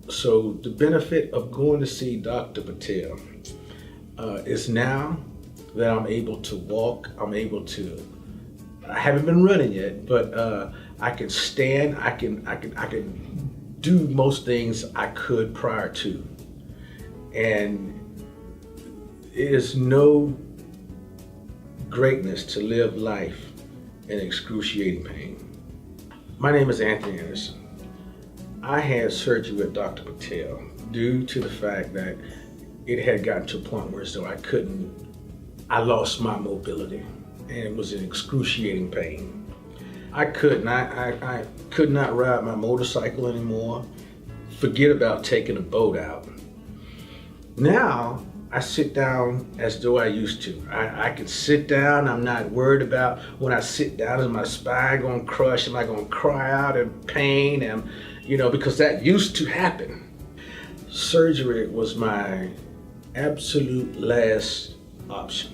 So the benefit of going to see Dr. Patel is now that I'm able to walk, I haven't been running yet, but I can stand, I can do most things I could prior to. And it is no greatness to live life in excruciating pain. My name is Anthony Anderson. I had surgery with Dr. Patel due to the fact that it had gotten to a point where I lost my mobility, and it was an excruciating pain. I could not ride my motorcycle anymore. Forget about taking a boat out. Now, I sit down as though I used to. I can sit down. I'm not worried about when I sit down, is my spine going to crush? Am I going to cry out in pain? Because that used to happen. Surgery was my absolute last option.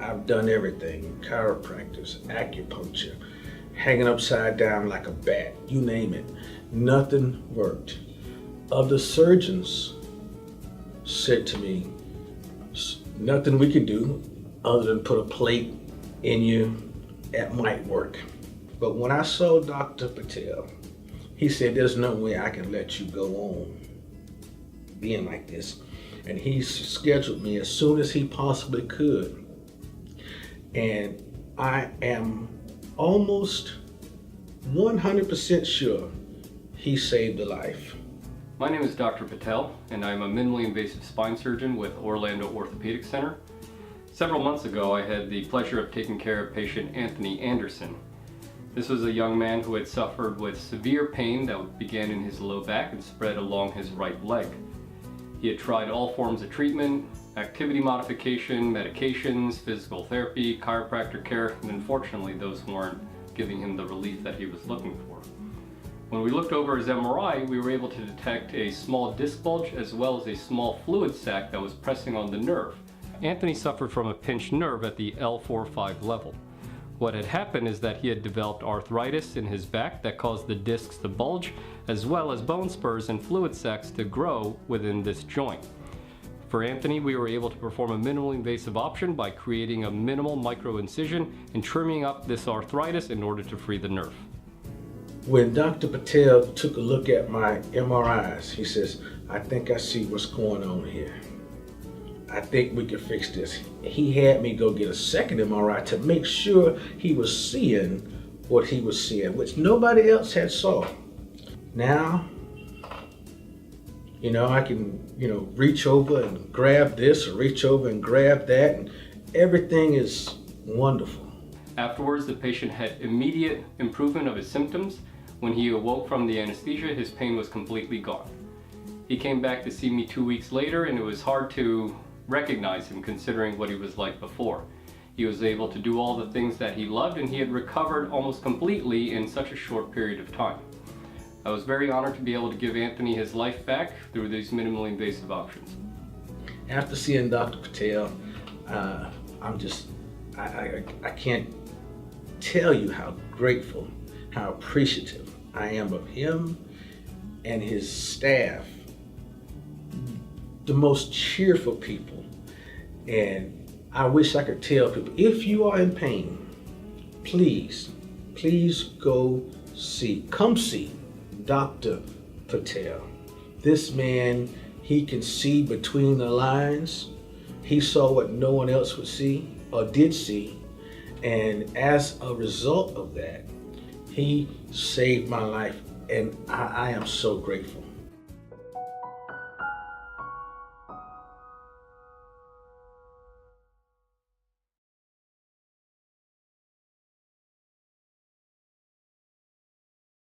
I've done everything: chiropractors, acupuncture, hanging upside down like a bat, you name it. Nothing worked. Other surgeons said to me, nothing we could do other than put a plate in you, that might work. But when I saw Dr. Patel, he said, there's no way I can let you go on being like this. And he scheduled me as soon as he possibly could. And I am almost 100% sure he saved a life. My name is Dr. Patel, and I'm a minimally invasive spine surgeon with Orlando Orthopaedic Center. Several months ago, I had the pleasure of taking care of patient Anthony Anderson. This was a young man who had suffered with severe pain that began in his low back and spread along his right leg. He had tried all forms of treatment, activity modification, medications, physical therapy, chiropractor care, and unfortunately those weren't giving him the relief that he was looking for. When we looked over his MRI, we were able to detect a small disc bulge as well as a small fluid sac that was pressing on the nerve. Anthony suffered from a pinched nerve at the L4-5 level. What had happened is that he had developed arthritis in his back that caused the discs to bulge, as well as bone spurs and fluid sacs to grow within this joint. For Anthony, we were able to perform a minimally invasive option by creating a minimal micro incision and trimming up this arthritis in order to free the nerve. When Dr. Patel took a look at my MRIs, he says, I think I see what's going on here. I think we can fix this. He had me go get a second MRI to make sure he was seeing what he was seeing, which nobody else had saw. Now, I can, reach over and grab this or reach over and grab that, and everything is wonderful. Afterwards, the patient had immediate improvement of his symptoms. When he awoke from the anesthesia, his pain was completely gone. He came back to see me 2 weeks later, and it was hard to recognize him considering what he was like before. He was able to do all the things that he loved, and he had recovered almost completely in such a short period of time. I was very honored to be able to give Anthony his life back through these minimally invasive options. After seeing Dr. Patel, I can't tell you how grateful, how appreciative I am of him and his staff. The most cheerful people. And I wish I could tell people, if you are in pain, please come see Dr. Patel. This man, he can see between the lines. He saw what no one else would see or did see. And as a result of that, he saved my life, and I am so grateful.